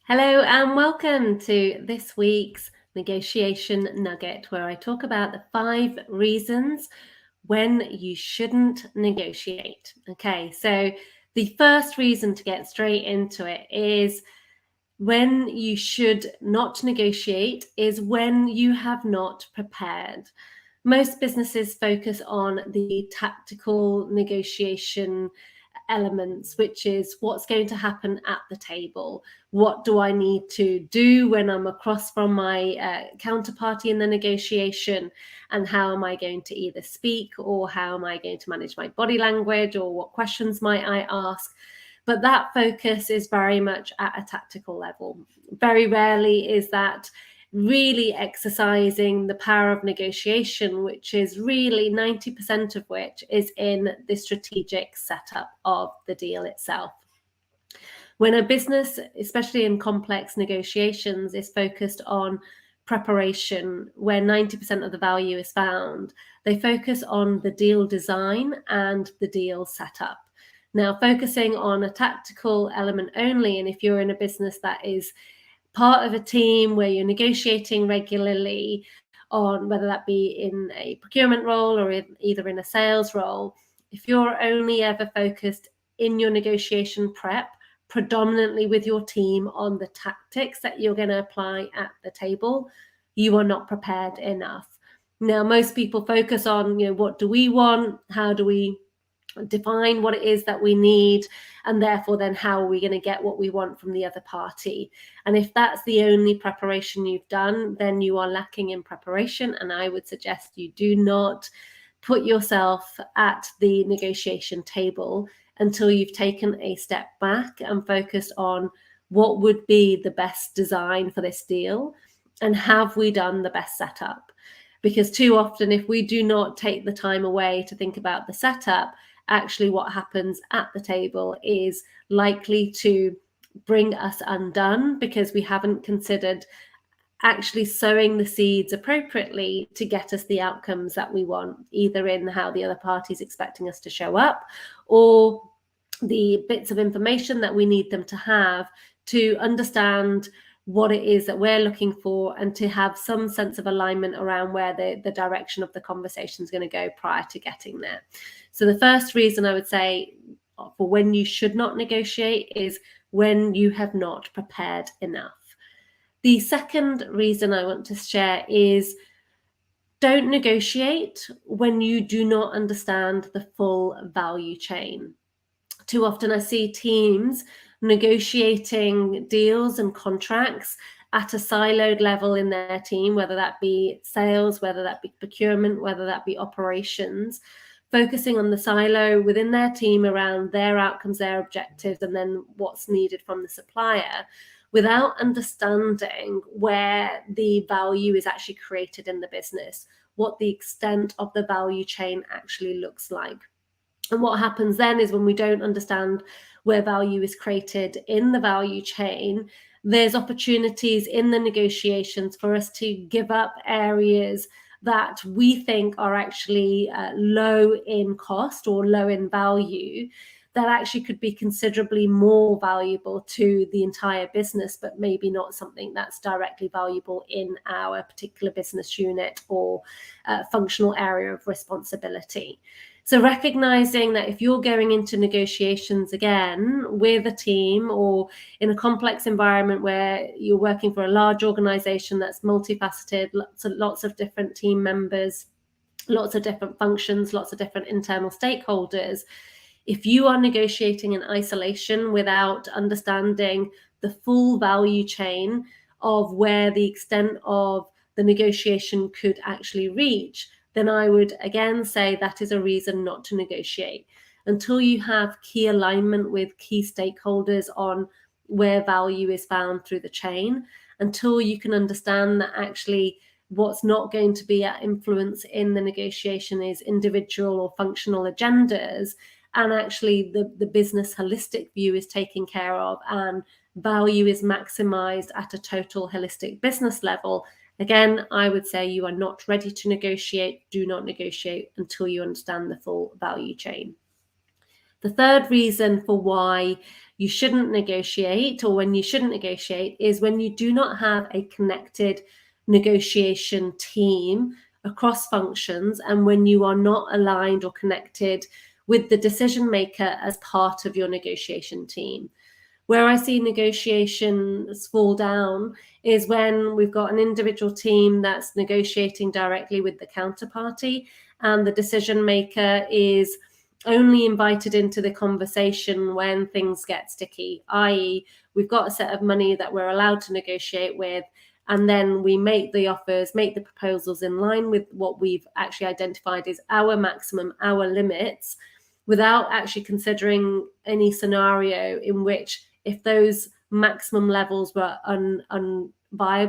Hello and welcome to this week's negotiation nugget, where I talk about the 5 reasons when you shouldn't negotiate. Okay, so the first reason, to get straight into it, is when you should not negotiate is when you have not prepared. Most businesses focus on the tactical negotiation elements, which is what's going to happen at the table. What do I need to do when I'm across from my counterparty in the negotiation? And how am I going to either speak, or how am I going to manage my body language, or what questions might I ask? But that focus is very much at a tactical level. Very rarely is that really exercising the power of negotiation, which is really 90% of which is in the strategic setup of the deal itself. When a business, especially in complex negotiations, is focused on preparation, where 90% of the value is found, they focus on the deal design and the deal setup. Now, focusing on a tactical element only, and if you're in a business that is part of a team where you're negotiating regularly on whether that be in a procurement role or either in a sales role, if you're only ever focused in your negotiation prep predominantly with your team on the tactics that you're going to apply at the table, you are not prepared enough. Now, most people focus on, what do we want? How do we define what it is that we need, and therefore then how are we going to get what we want from the other party? And if that's the only preparation you've done, then you are lacking in preparation, and I would suggest you do not put yourself at the negotiation table until you've taken a step back and focused on what would be the best design for this deal, and have we done the best setup? Because too often, if we do not take the time away to think about the setup, actually what happens at the table is likely to bring us undone, because we haven't considered actually sowing the seeds appropriately to get us the outcomes that we want, either in how the other party is expecting us to show up, or the bits of information that we need them to have to understand what it is that we're looking for, and to have some sense of alignment around where the direction of the conversation is going to go prior to getting there. So the first reason I would say for when you should not negotiate is when you have not prepared enough. The second reason I want to share is don't negotiate when you do not understand the full value chain. Too often I see teams negotiating deals and contracts at a siloed level in their team, whether that be sales, whether that be procurement, whether that be operations, focusing on the silo within their team around their outcomes, their objectives, and then what's needed from the supplier, without understanding where the value is actually created in the business, what the extent of the value chain actually looks like. And what happens then is, when we don't understand where value is created in the value chain, there's opportunities in the negotiations for us to give up areas that we think are actually low in cost or low in value, that actually could be considerably more valuable to the entire business, but maybe not something that's directly valuable in our particular business unit or functional area of responsibility. So recognizing that if you're going into negotiations again with a team, or in a complex environment where you're working for a large organization that's multifaceted, lots of different team members, lots of different functions, lots of different internal stakeholders, if you are negotiating in isolation without understanding the full value chain of where the extent of the negotiation could actually reach, then I would again say that is a reason not to negotiate. Until you have key alignment with key stakeholders on where value is found through the chain, until you can understand that actually what's not going to be at influence in the negotiation is individual or functional agendas, and actually the business holistic view is taken care of and value is maximized at a total holistic business level, again, I would say you are not ready to negotiate. Do not negotiate until you understand the full value chain. The third reason for why you shouldn't negotiate, or when you shouldn't negotiate, is when you do not have a connected negotiation team across functions, and when you are not aligned or connected with the decision maker as part of your negotiation team. Where I see negotiations fall down is when we've got an individual team that's negotiating directly with the counterparty, and the decision maker is only invited into the conversation when things get sticky, i.e., we've got a set of money that we're allowed to negotiate with, and then we make the offers, make the proposals in line with what we've actually identified as our maximum, our limits, without actually considering any scenario in which, if those maximum levels were unviable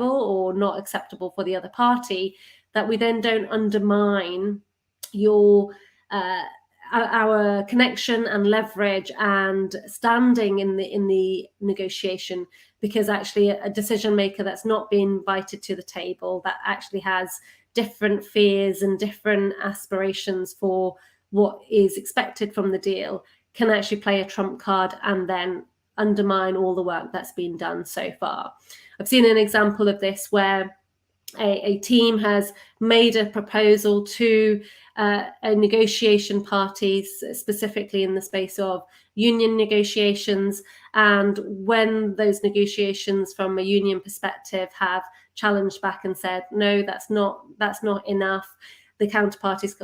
or not acceptable for the other party, that we then don't undermine your our connection and leverage and standing in the negotiation, because actually a decision maker that's not been invited to the table, that actually has different fears and different aspirations for what is expected from the deal, can actually play a trump card and then undermine all the work that's been done so far. I've seen an example of this where a team has made a proposal to a negotiation parties, specifically in the space of union negotiations, and when those negotiations from a union perspective have challenged back and said, no, that's not enough, the counterparties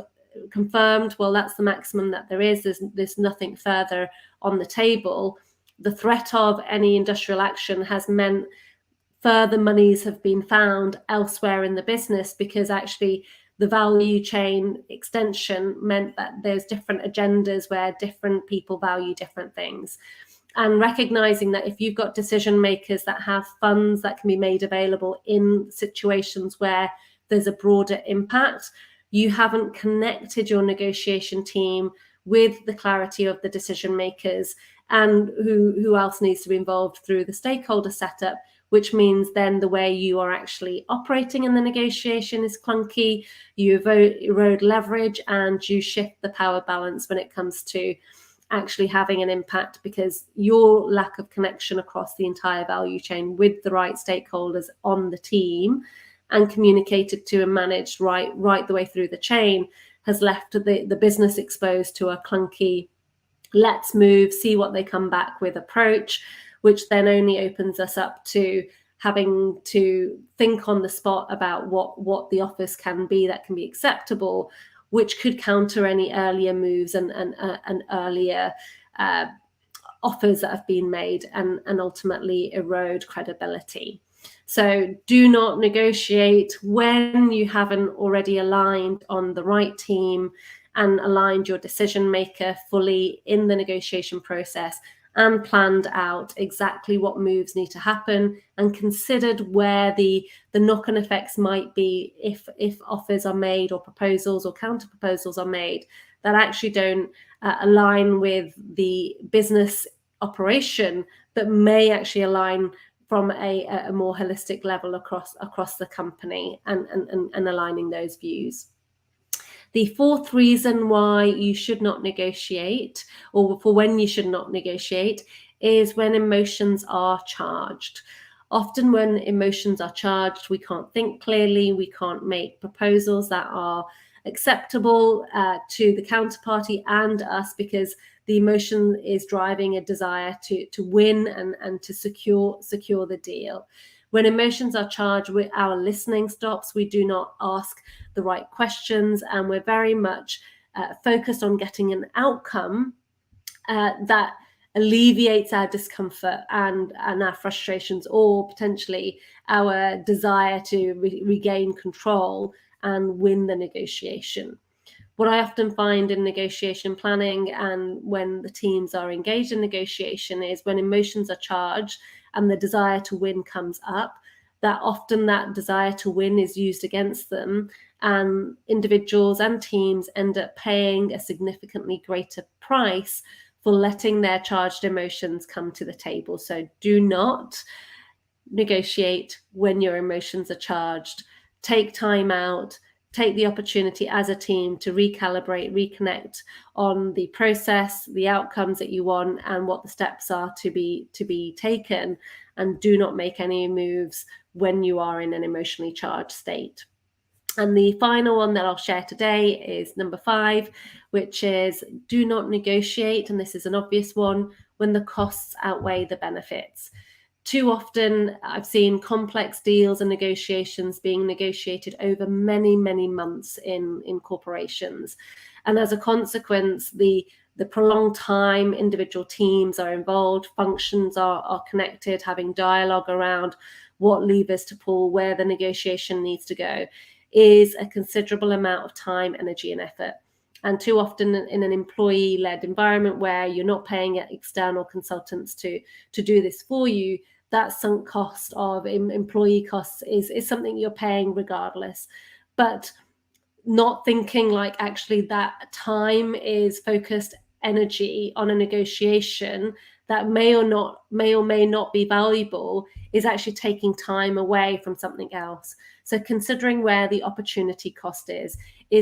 confirmed, well, that's the maximum that there is, there's nothing further on the table. The threat of any industrial action has meant further monies have been found elsewhere in the business, because actually the value chain extension meant that there's different agendas where different people value different things. And recognizing that if you've got decision makers that have funds that can be made available in situations where there's a broader impact, you haven't connected your negotiation team with the clarity of the decision makers and who else needs to be involved through the stakeholder setup, which means then the way you are actually operating in the negotiation is clunky, you erode leverage, and you shift the power balance when it comes to actually having an impact, because your lack of connection across the entire value chain with the right stakeholders on the team and communicated to and managed right the way through the chain has left the business exposed to a clunky, let's move, see what they come back with approach, which then only opens us up to having to think on the spot about what the offers can be that can be acceptable, which could counter any earlier moves and earlier offers that have been made and ultimately erode credibility. So do not negotiate when you haven't already aligned on the right team and aligned your decision maker fully in the negotiation process and planned out exactly what moves need to happen and considered where the knock-on effects might be if offers are made or proposals or counter proposals are made that actually don't align with the business operation, but may actually align from a more holistic level across the company and aligning those views. The fourth reason why you should not negotiate, or for when you should not negotiate, is when emotions are charged. Often when emotions are charged, we can't think clearly, we can't make proposals that are acceptable to the counterparty and us, because the emotion is driving a desire to win and to secure the deal. When emotions are charged, our listening stops, we do not ask the right questions, and we're very much focused on getting an outcome that alleviates our discomfort and our frustrations, or potentially our desire to regain control and win the negotiation. What I often find in negotiation planning and when the teams are engaged in negotiation is when emotions are charged and the desire to win comes up, that often that desire to win is used against them, and individuals and teams end up paying a significantly greater price for letting their charged emotions come to the table. So do not negotiate when your emotions are charged. Take time out, take the opportunity as a team to recalibrate, reconnect on the process, the outcomes that you want, and what the steps are to be taken, and do not make any moves when you are in an emotionally charged state. And the final one that I'll share today is number 5, which is do not negotiate, and this is an obvious one, when the costs outweigh the benefits. Too often, I've seen complex deals and negotiations being negotiated over many, many months in corporations. And as a consequence, the prolonged time individual teams are involved, functions are connected, having dialogue around what levers to pull, where the negotiation needs to go, is a considerable amount of time, energy, and effort. And too often in an employee-led environment where you're not paying external consultants to do this for you, that sunk cost of employee costs is something you're paying regardless. But not thinking like actually that time is focused energy on a negotiation that may or may not be valuable is actually taking time away from something else. So considering where the opportunity cost is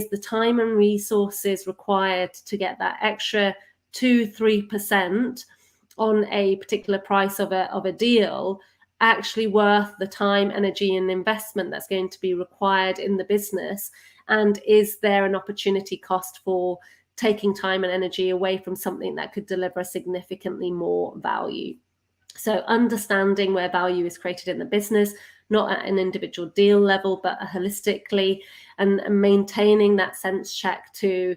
the time and resources required to get that extra 2-3% on a particular price of a deal actually worth the time, energy, and investment that's going to be required in the business? And is there an opportunity cost for taking time and energy away from something that could deliver significantly more value? So understanding where value is created in the business, not at an individual deal level, but holistically, and maintaining that sense check to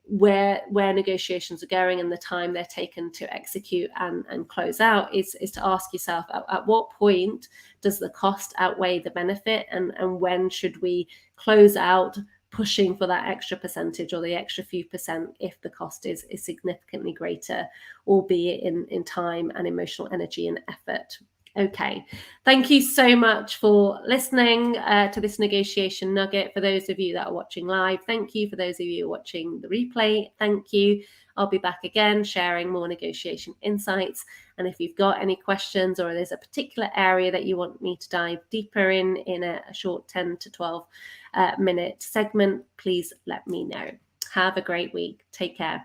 where negotiations are going and the time they're taken to execute and close out is to ask yourself at what point does the cost outweigh the benefit, and when should we close out pushing for that extra percentage or the extra few percent if the cost is significantly greater, albeit in time and emotional energy and effort. Okay, thank you so much for listening to this negotiation nugget. For those of you that are watching live, thank you. For those of you watching the replay, thank you. I'll be back again sharing more negotiation insights. And if you've got any questions or there's a particular area that you want me to dive deeper in a short 10 to 12 minute segment, please let me know. Have a great week. Take care.